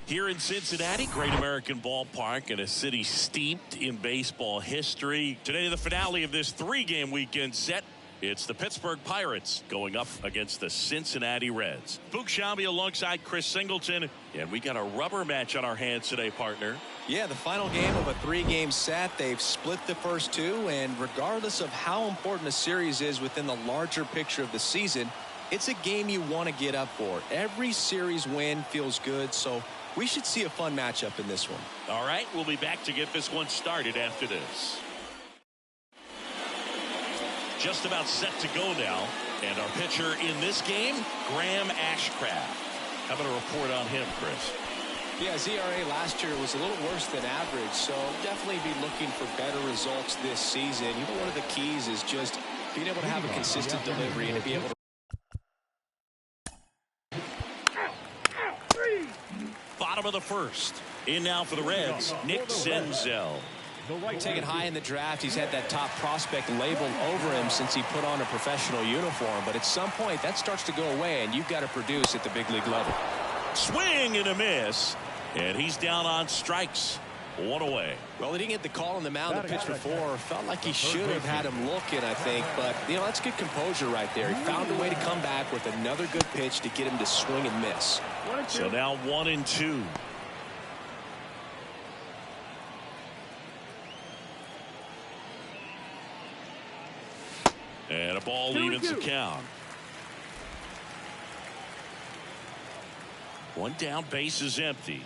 Here in Cincinnati, great American ballpark and a city steeped in baseball history. Today, the finale of this three-game weekend set. It's the Pittsburgh Pirates going up against the Cincinnati Reds. Boog Sciambi alongside Chris Singleton. And we got a rubber match on our hands today, partner. Yeah, the final game of a three-game set. They've split the first two, and regardless of how important a series is within the larger picture of the season, it's a game you want to get up for. Every series win feels good, so we should see a fun matchup in this one. All right, we'll be back to get this one started after this. Just about set to go now. And our pitcher in this game, Graham Ashcraft. How about a report on him, Chris? Yeah, ZRA last year was a little worse than average, so definitely be looking for better results this season. You know, one of the keys is just being able to have a consistent delivery and to be able to. Bottom of the first. In now for the Reds, Nick Senzel. Taken high in the draft, he's had that top prospect labeled over him since he put on a professional uniform. But at some point, that starts to go away, and you've got to produce at the big league level. Swing and a miss. And he's down on strikes. One away. Well, he didn't get the call on the mound the pitch before. Felt like he should have had him looking, I think. But, you know, that's good composure right there. He found a way to come back with another good pitch to get him to swing and miss. So now 1-2. And a ball evens the count. One down, base is empty.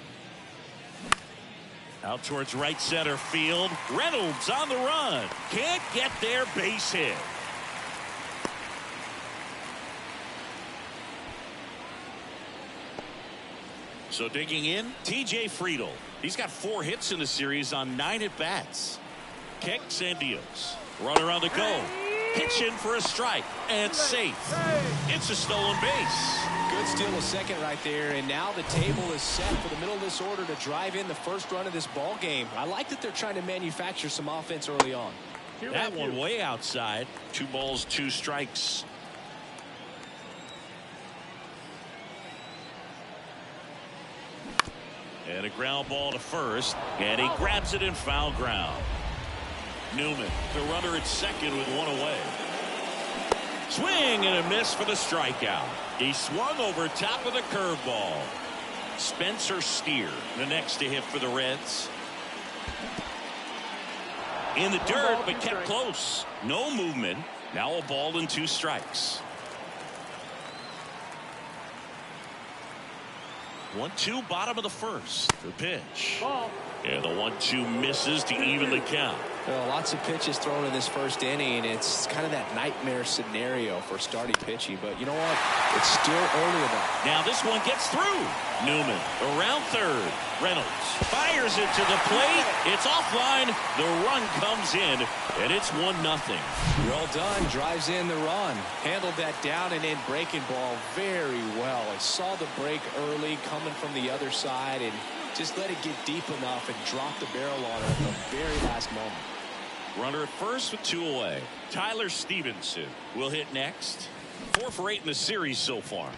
Out towards right center field. Reynolds on the run. Can't get there, base hit. So digging in, TJ Friedl. He's got 4 hits in the series on 9 at-bats. Kicks and deals. Runner on the go. Pitch in for a strike and safe. It's a stolen base. Good steal a second right there, and now the table is set for the middle of this order to drive in the first run of this ball game. I like that they're trying to manufacture some offense early on. That one way outside. 2 balls, 2 strikes. And a ground ball to first, and he grabs it in foul ground. Newman, the runner at second with 1 away. Swing and a miss for the strikeout. He swung over top of the curveball. Spencer Steer, the next to hit for the Reds. In the dirt, but kept close. No movement. Now a ball and 2 strikes. 1-2, bottom of the first. The pitch. And the 1-2 misses to even the count. Well, lots of pitches thrown in this first inning. It's kind of that nightmare scenario for starting pitching. But you know what? It's still early enough. Now this one gets through. Newman around third. Reynolds fires it to the plate. It's offline. The run comes in, and it's 1-0. Well done. Drives in the run. Handled that down and in breaking ball very well. I saw the break early coming from the other side and just let it get deep enough and drop the barrel on it at the very last moment. Runner at first with 2 away. Tyler Stevenson will hit next. 4 for 8 in the series so far.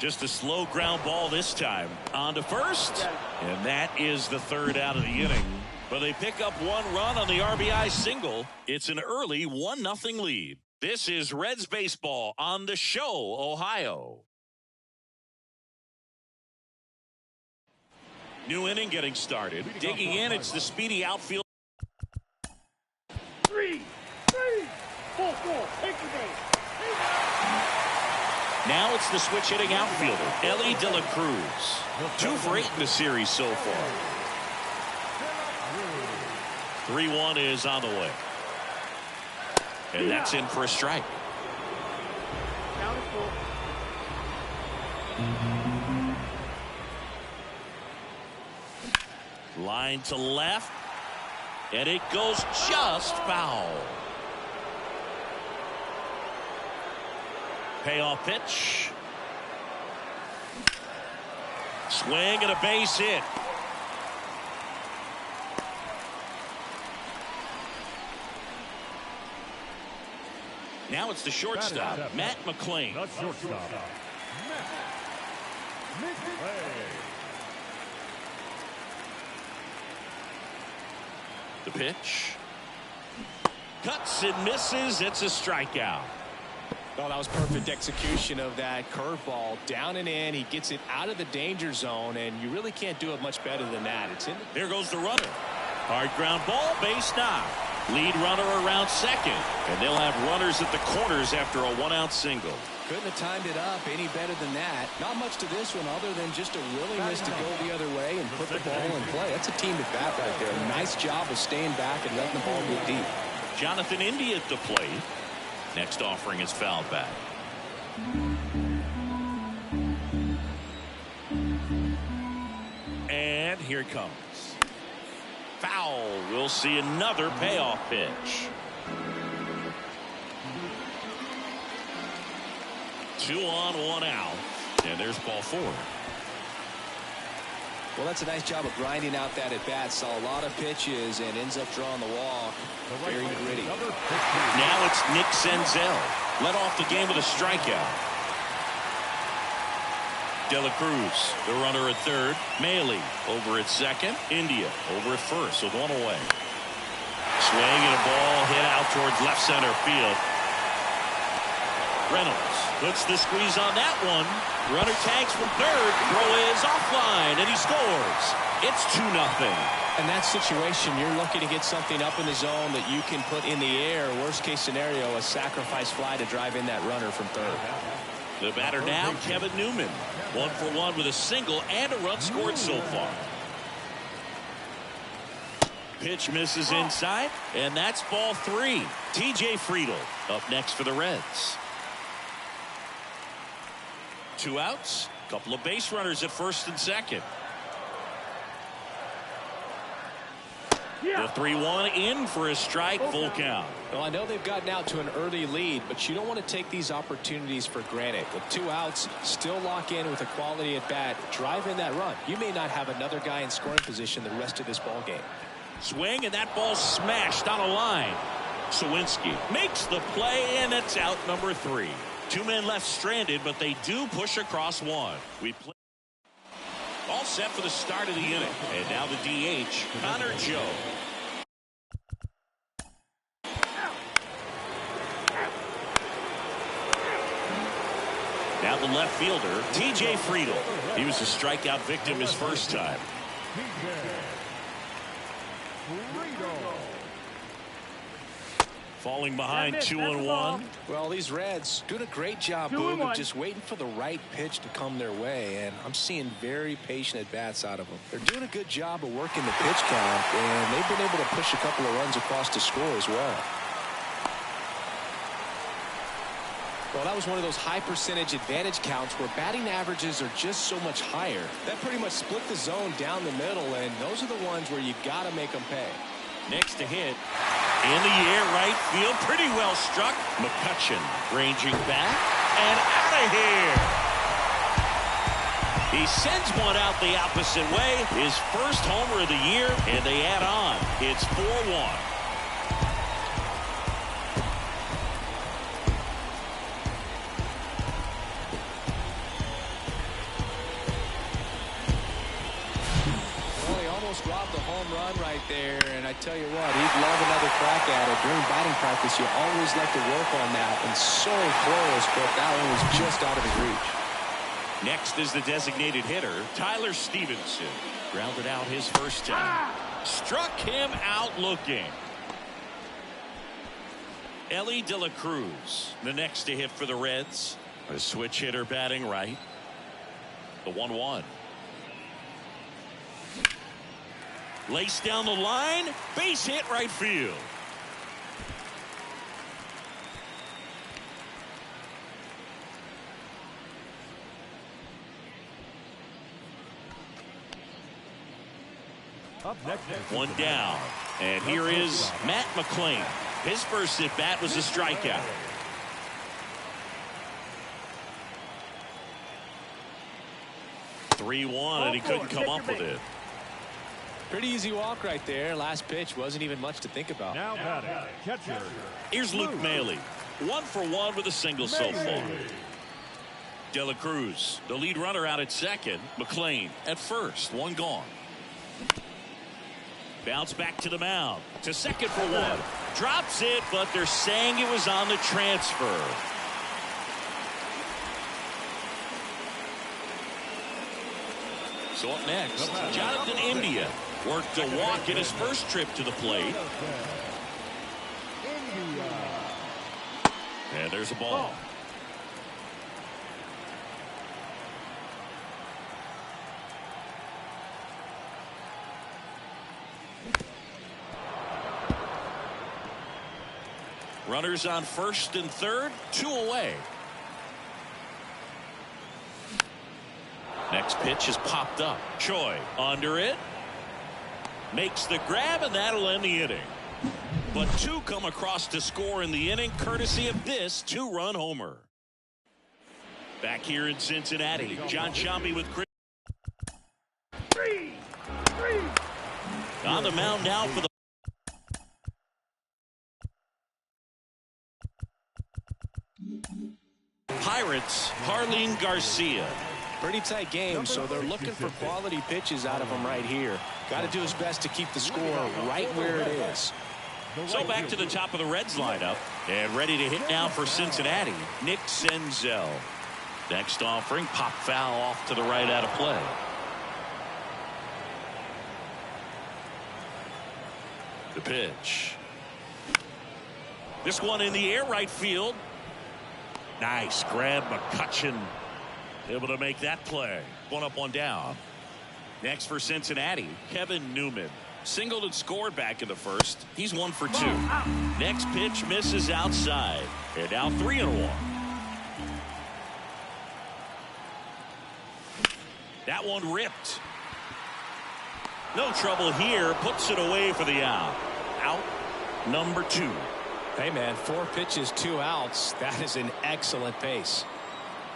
Just a slow ground ball this time. On to first. And that is the 3rd out of the inning. But they pick up 1 run on the RBI single. It's an early 1-0 lead. This is Reds baseball on The Show, Ohio. New inning getting started. Digging in, it's the speedy outfield. 3, 4, take the base. Now it's the switch hitting outfielder, Elly De La Cruz. 2 for 8 in the series so far. 3-1 is on the way. And that's in for a strike. Line to left. And it goes just foul. Payoff pitch. Swing and a base hit. Now it's the shortstop, Matt McLain. The pitch. Cuts and misses. It's a strikeout. Oh, that was perfect execution of that curveball. Down and in. He gets it out of the danger zone, and you really can't do it much better than that. It's in. Here goes the runner. Hard ground ball, base knock. Lead runner around second, and they'll have runners at the corners after a one-out single. Couldn't have timed it up any better than that. Not much to this one other than just a willingness to go the other way and put the ball in play. That's a team at bat right there. Nice job of staying back and letting the ball go deep. Jonathan India at the plate. Next offering is fouled back. And here it comes. Foul. We'll see another payoff pitch. 2 on, 1 out. And there's ball 4. Well, that's a nice job of grinding out that at bat. Saw a lot of pitches and ends up drawing the walk. Very gritty. Now it's Nick Senzel. Led off the game with a strikeout. De La Cruz, the runner at third. Maile over at second. India over at first with 1 away. Swing and a ball hit out towards left center field. Reynolds puts the squeeze on that one. Runner tags from third. Throw is offline, and he scores. It's 2-0. In that situation, you're looking to get something up in the zone that you can put in the air. Worst case scenario, a sacrifice fly to drive in that runner from third. The batter now, Kevin Newman. 1 for 1 with a single and a run scored so far. Pitch misses inside, and that's ball 3. TJ Friedl up next for the Reds. 2 outs, couple of base runners at first and second. The 3-1 in for a strike, full count. Well, I know they've gotten out to an early lead, but you don't want to take these opportunities for granted. With 2 outs, still lock in with a quality at bat, drive in that run. You may not have another guy in scoring position the rest of this ball game. Swing, and that ball smashed on a line. Sawinski makes the play, and it's out number 3. 2 men left stranded, but they do push across 1. We play all set for the start of the inning. And now the DH, Connor Joe. Now the left fielder, TJ Friedl. He was a strikeout victim his first time. Falling behind 2-1. Well, these Reds doing a great job, Boog, of just waiting for the right pitch to come their way, and I'm seeing very patient at-bats out of them. They're doing a good job of working the pitch count, and they've been able to push a couple of runs across to score as well. Well, that was one of those high percentage advantage counts where batting averages are just so much higher. That pretty much split the zone down the middle, and those are the ones where you got to make them pay. Next to hit. In the air, right field, pretty well struck. McCutchen ranging back and out of here. He sends one out the opposite way. His first homer of the year, and they add on. It's 4-1. Robbed the home run right there, and I tell you what, he'd love another crack at it. During batting practice, you always like to work on that, and so close, but that one was just out of his reach. Next is the designated hitter, Tyler Stevenson. Grounded out his first time. Struck him out looking. Elly De La Cruz, the next to hit for the Reds. A switch hitter batting right. The 1-1. Laced down the line, base hit right field. Up next, 1 down, and here is Matt McLain. His first at bat was a strikeout. (3-1), and he couldn't come up with it. Pretty easy walk right there. Last pitch wasn't even much to think about. now batting, catcher. Here's Luke Maile. 1 for 1 with a single so far. De La Cruz, the lead runner out at second. McLain at first. 1 gone. Bounce back to the mound. To second for one. Drops it, but they're saying it was on the transfer. So up next, Jonathan India worked a walk in his first trip to the plate. And there's a ball. Runners on first and third, 2 away. Next pitch is popped up. Choi under it. Makes the grab, and that'll end the inning. But 2 come across to score in the inning, courtesy of this 2-run homer. Back here in Cincinnati, John Sciambi with Chris. On the mound now for the Pirates, Jarlin Garcia. Pretty tight game, so they're looking for quality pitches out of him right here. Got to do his best to keep the score right where it is. So back to the top of the Reds lineup, and ready to hit now for Cincinnati, Nick Senzel. Next offering, pop foul off to the right out of play. The pitch. This one in the air, right field. Nice grab, McCutchen able to make that play. 1 up, 1 down. Next for Cincinnati, Kevin Newman. Singled and scored back in the first. He's 1 for 2. Next pitch misses outside. And now 3-1. That one ripped. No trouble here. Puts it away for the out. Out number 2. Hey, man, 4 pitches, 2 outs. That is an excellent pace.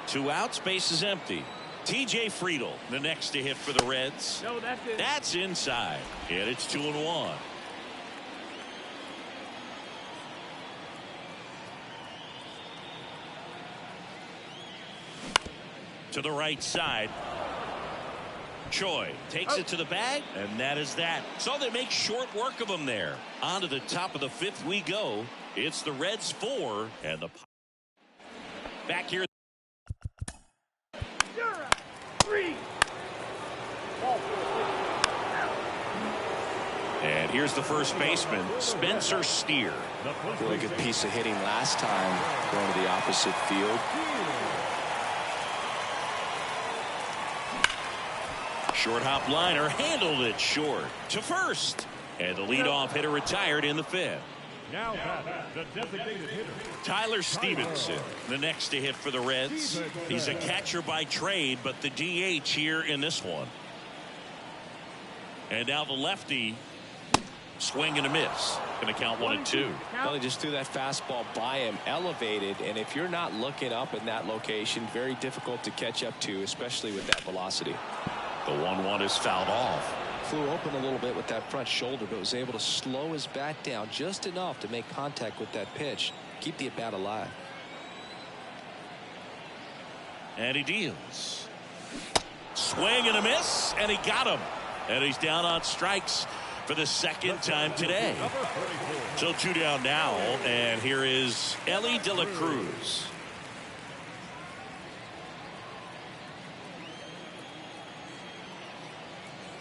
2 outs, base is empty. TJ Friedl, the next to hit for the Reds. No, that's it. That's inside. And it's 2-1. To the right side. Choi takes it to the bag, and that is that. So they make short work of him there. On to the top of the 5th we go. It's the Reds 4 and the back here. 3. And here's the first baseman, Spencer Steer. Really good piece of hitting last time, going to the opposite field. Short hop liner, handled it short to first. And the leadoff hitter retired in the 5th. Now the designated hitter, Tyler Stevenson, the next to hit for the Reds. He's a catcher by trade, but the DH here in this one. And now the lefty, swing and a miss. Going to count 1 and 2. Well, he just threw that fastball by him, elevated, and if you're not looking up in that location, very difficult to catch up to, especially with that velocity. The 1-1 is fouled off. Flew open a little bit with that front shoulder, but was able to slow his bat down just enough to make contact with that pitch, keep the at-bat alive. And he deals. Swing and a miss, and he got him. And he's down on strikes for the 2nd time today. So 2 down now, and here is Elly De La Cruz.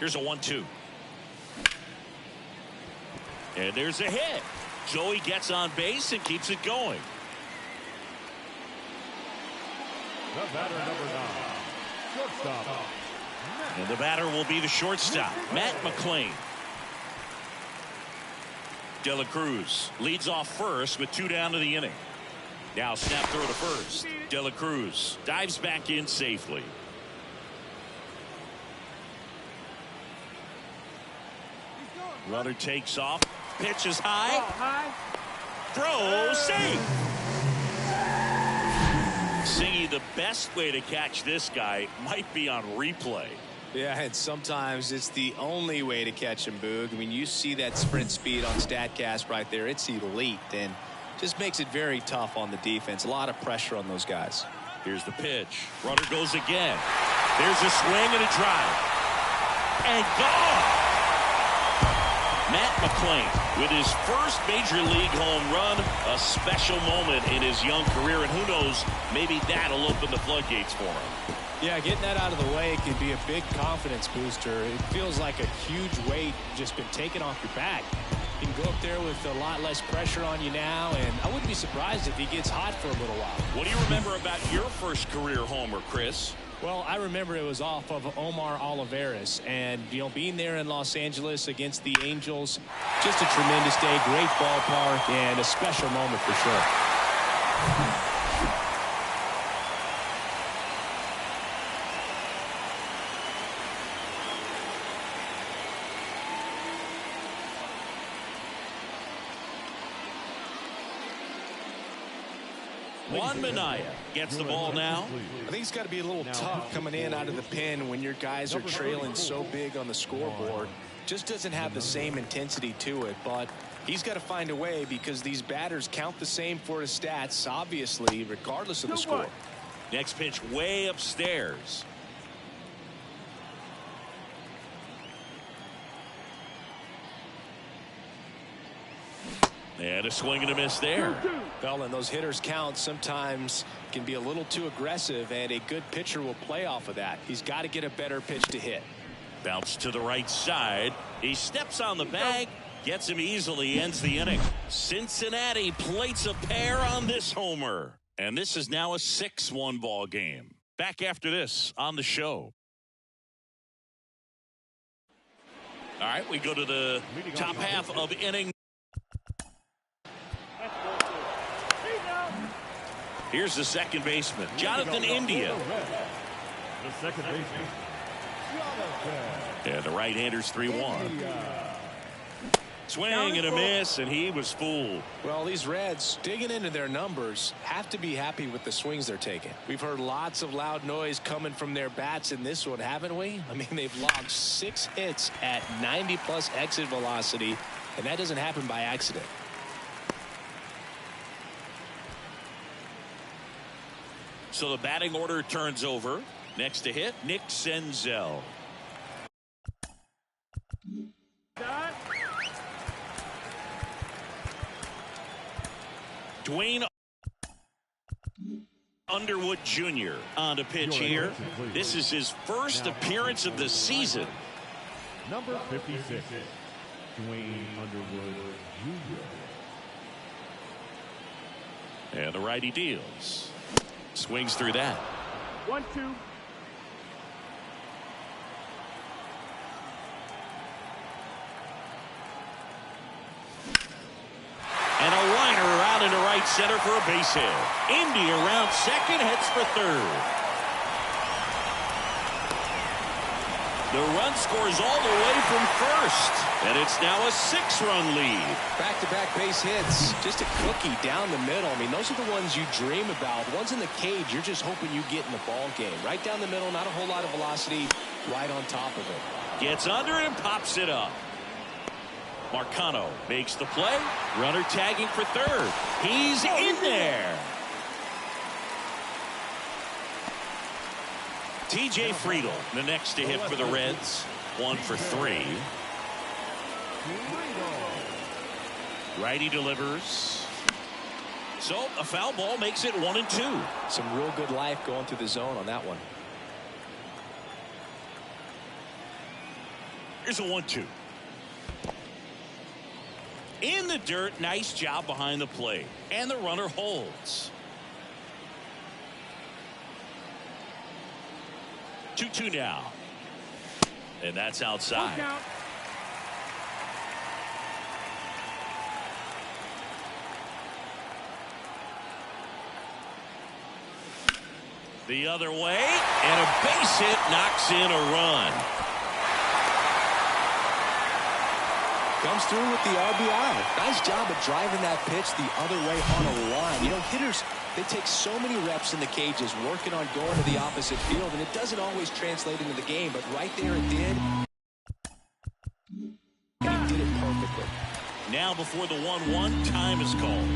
Here's a 1-2. And there's a hit. Joey gets on base and keeps it going. the batter number 9, shortstop. And the batter will be the shortstop, Matt McLain. De La Cruz leads off first with 2 down to the inning. Now snap throw to first. De La Cruz dives back in safely. Runner takes off. Pitch is high. Throw safe. Singy, the best way to catch this guy might be on replay. Yeah, and sometimes it's the only way to catch him, Boog. I mean, you see that sprint speed on StatCast right there. It's elite, and just makes it very tough on the defense. A lot of pressure on those guys. Here's the pitch. Runner goes again. There's a swing and a drive. And gone. Matt McClain with his first major league home run, a special moment in his young career, and who knows, maybe that'll open the floodgates for him. Yeah, getting that out of the way can be a big confidence booster. It feels like a huge weight just been taken off your back. You can go up there with a lot less pressure on you now, and I wouldn't be surprised if he gets hot for a little while. What do you remember about your first career homer, Chris? Well, I remember it was off of Omar Olivares, and, being there in Los Angeles against the Angels, just a tremendous day, great ballpark, and a special moment for sure. Juan Minaya gets the ball now. I think it's got to be a little tough coming in out of the pen when your guys are trailing so big on the scoreboard. Just doesn't have the same intensity to it, but he's got to find a way because these batters count the same for his stats, obviously, regardless of the score. Next pitch way upstairs. And a swing and a miss there. Well, and those hitters count sometimes can be a little too aggressive, and a good pitcher will play off of that. He's got to get a better pitch to hit. Bounce to the right side. He steps on the bag, gets him easily, ends the inning. Cincinnati plates a pair on this homer. And this is now a 6-1 ball game. Back after this on the show. All right, we go to the top half of inning. Here's the second baseman, Jonathan India. The second baseman, Jonathan. And the right-hander's 3-1. Swing and a miss, and he was fooled. Well, these Reds, digging into their numbers, have to be happy with the swings they're taking. We've heard lots of loud noise coming from their bats in this one, haven't we? I mean, they've logged 6 hits at 90-plus exit velocity, and that doesn't happen by accident. So the batting order turns over. Next to hit, Nick Senzel. Dwayne Underwood Jr. on to pitch here. This is his first appearance of the season. Number 56, Dwayne Underwood Jr. And the righty deals. Swings through that. 1-2. And a liner out into right center for a base hit. India around second, heads for third. The run scores all the way from first. And it's now a 6-run lead. Back-to-back base hits. Just a cookie down the middle. I mean, those are the ones you dream about. Ones in the cage, you're just hoping you get in the ball game. Right down the middle, not a whole lot of velocity. Right on top of it. Gets under it and pops it up. Marcano makes the play. Runner tagging for third. He's in there. TJ Friedl, the next to hit for the Reds. 1 for 3. Righty delivers. So a foul ball makes it 1-2. Some real good life going through the zone on that one. Here's a 1-2. In the dirt, nice job behind the plate. And the runner holds. 2-2 now. And that's outside. The other way, and a base hit knocks in a run. Comes through with the RBI. Nice job of driving that pitch the other way on a line. Hitters, they take so many reps in the cages working on going to the opposite field, and it doesn't always translate into the game, but right there it did. And he did it perfectly. Now before the 1-1, time is called.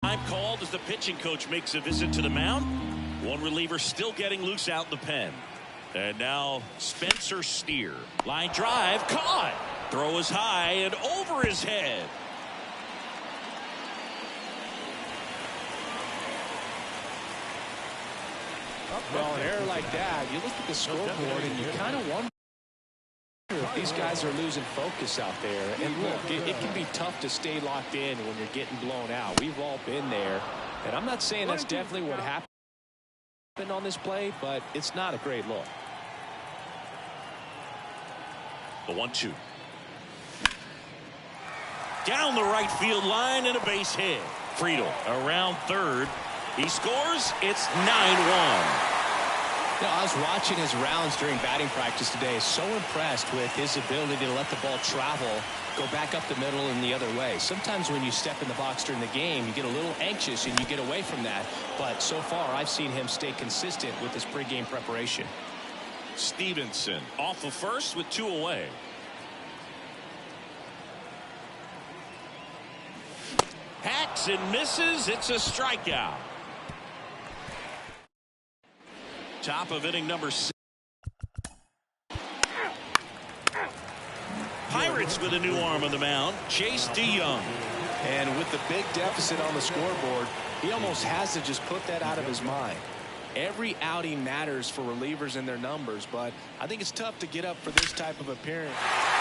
Time called as the pitching coach makes a visit to the mound. One reliever still getting loose out in the pen. And now Spencer Steer. Line drive, caught. Throw is high and over his head. Well, an error like that, you look at the scoreboard and you kind of wonder if these guys are losing focus out there. And look, it can be tough to stay locked in when you're getting blown out. We've all been there. And I'm not saying that's definitely what happened on this play, but it's not a great look. The 1-2. Down the right field line and a base hit. Friedl around third. He scores. It's 9-1. You know, I was watching his rounds during batting practice today. So impressed with his ability to let the ball travel, go back up the middle and the other way. Sometimes when you step in the box during the game, you get a little anxious and you get away from that. But so far, I've seen him stay consistent with his pregame preparation. Stevenson off of first with 2 away. Hacks and misses. It's a strikeout. Top of inning number 6. Pirates with a new arm on the mound. Chase DeYoung. And with the big deficit on the scoreboard, he almost has to just put that out of his mind. Every outing matters for relievers and their numbers, but I think it's tough to get up for this type of appearance.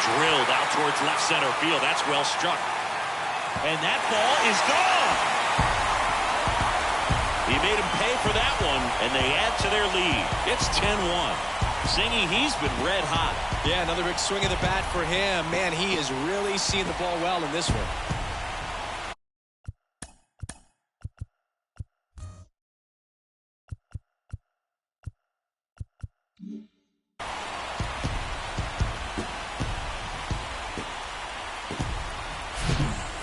Drilled out towards left center field. That's well struck. And that ball is gone. He made him pay for that one, and they add to their lead. It's 10-1. Singy, he's been red hot. Yeah, another big swing of the bat for him. Man, he is really seeing the ball well in this one.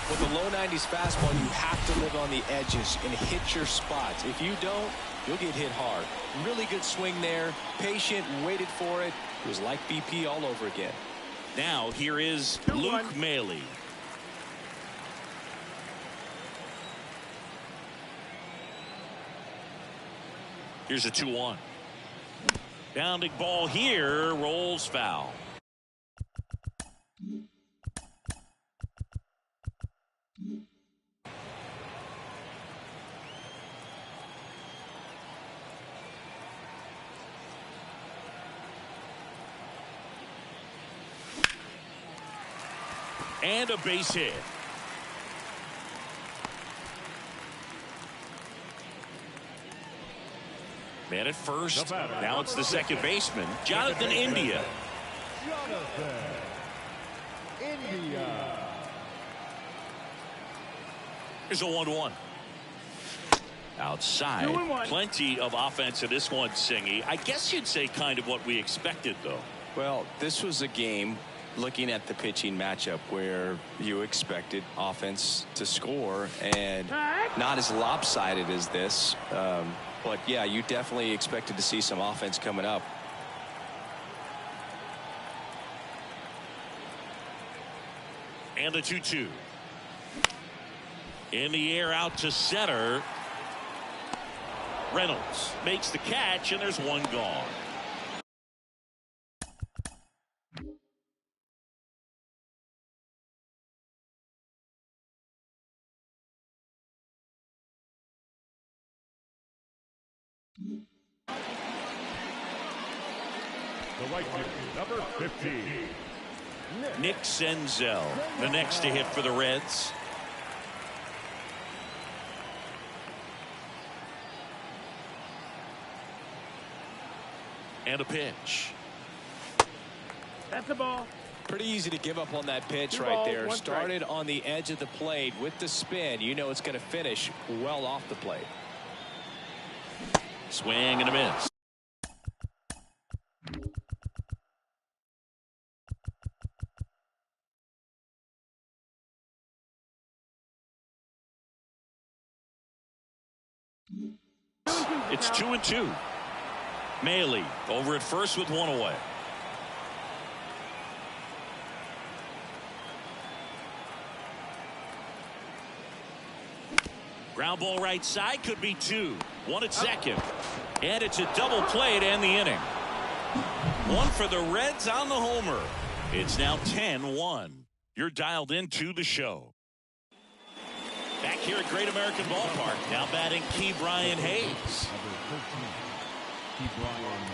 With a low 90s fastball, you have to live on the edges and hit your spots. If you don't, you'll get hit hard. Really good swing there. Patient, waited for it. It was like BP all over again. Now here is Luke Maile. Here's a 2-1. Bounding ball here, rolls foul. And a base hit. Man at first. Now it's the second baseman, Jonathan India. Jonathan India. Here's a 1-1. Outside. 2-1. Plenty of offense in this one, Singy. I guess you'd say kind of what we expected, though. Well, this was a game, looking at the pitching matchup, where you expected offense to score, and not as lopsided as this. But yeah, you definitely expected to see some offense coming up. And the 2-2. In the air out to center. Reynolds makes the catch, and there's one gone. The right fielder, number 15. Nick Senzel, the next to hit for the Reds. And a pitch. That's the ball. Pretty easy to give up on that pitch Two right balls, there. one Started on the edge of the plate with the spin. You know it's going to finish well off the plate. Swing and a miss. It's 2-2. Maile over at first with one away. Ground ball right side, could be two. One at second. And it's a double play to end the inning. One for the Reds on the homer. It's now 10-1. You're dialed into the show. Back here at Great American Ballpark, now batting Ke'Bryan Hayes. Number 13, Ke'Bryan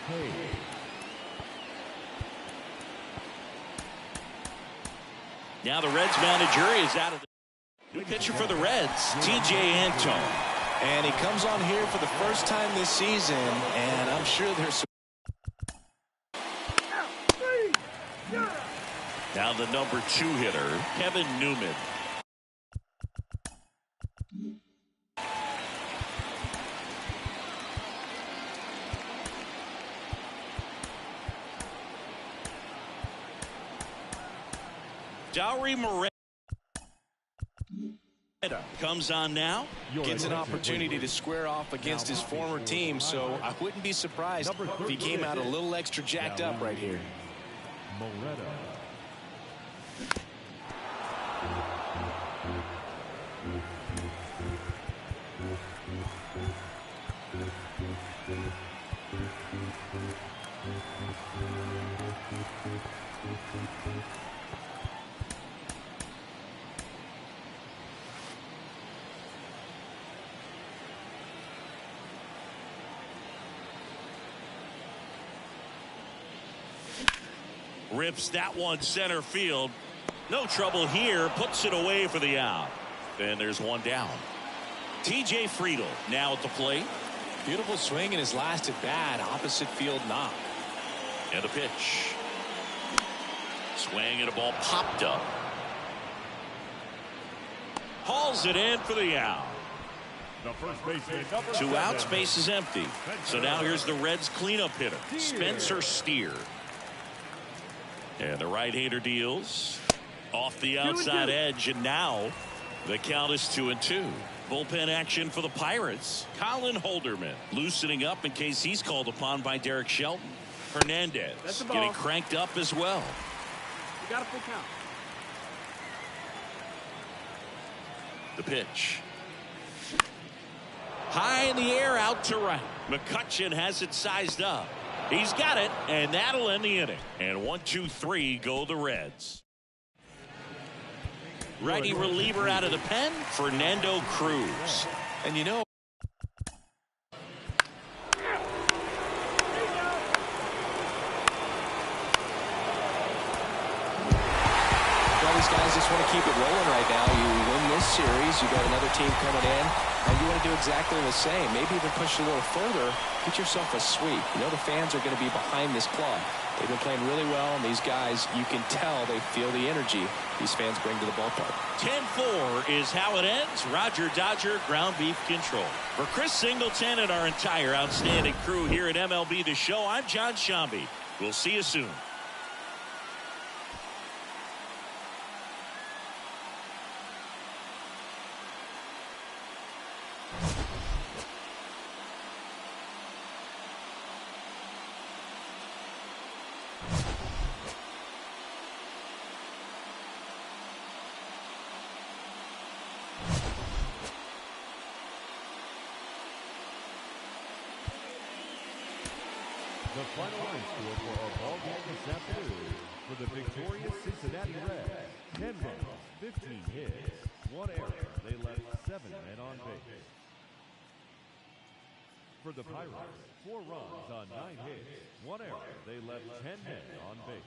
Hayes. Now the Reds manager is out of the new pitcher for the Reds, T.J. Antone. And he comes on here for the first time this season, and I'm sure there's some. Now the number 2 hitter, Kevin Newman. Dauri Moreta comes on now. Gets an opportunity to square off against his former team, so I wouldn't be surprised if he came out a little extra jacked up right here. Moreta. Rips that one center field. No trouble here. Puts it away for the out. And there's one down. T.J. Friedl now at the plate. Beautiful swing in his last at bat. Opposite field knock. And a pitch. Swing and a ball popped up. Hauls it in for the out. The first baseman, number 2 outs, 7. base is empty. So now here's the Reds cleanup hitter, Spencer Steer. And the right-hander deals off the outside edge, and now the count is 2-2. Bullpen action for the Pirates. Colin Holderman loosening up in case he's called upon by Derek Shelton. Hernandez getting cranked up as well. You got a full count. The pitch. High in the air, out to right. McCutchen has it sized up. He's got it, and that'll end the inning. And 1-2-3 go the Reds. Righty reliever out of the pen, Fernando Cruz. And you know, these guys just want to keep it rolling right now. You win this series, you got another team coming in, and you want to do exactly the same. Maybe even push a little further, get yourself a sweep. You know the fans are going to be behind this club. They've been playing really well, and these guys, you can tell they feel the energy these fans bring to the ballpark. 10-4 is how it ends. Roger Dodger, ground beef control. For Chris Singleton and our entire outstanding crew here at MLB The Show, I'm John Shambi. We'll see you soon. The final line score for our ball game this afternoon for the victorious Cincinnati Reds: 10 runs, 15 hits, 1 error. They left 7 men on base. For the Pirates, 4 runs on 9 hits, 1 error. They left 10 men on base.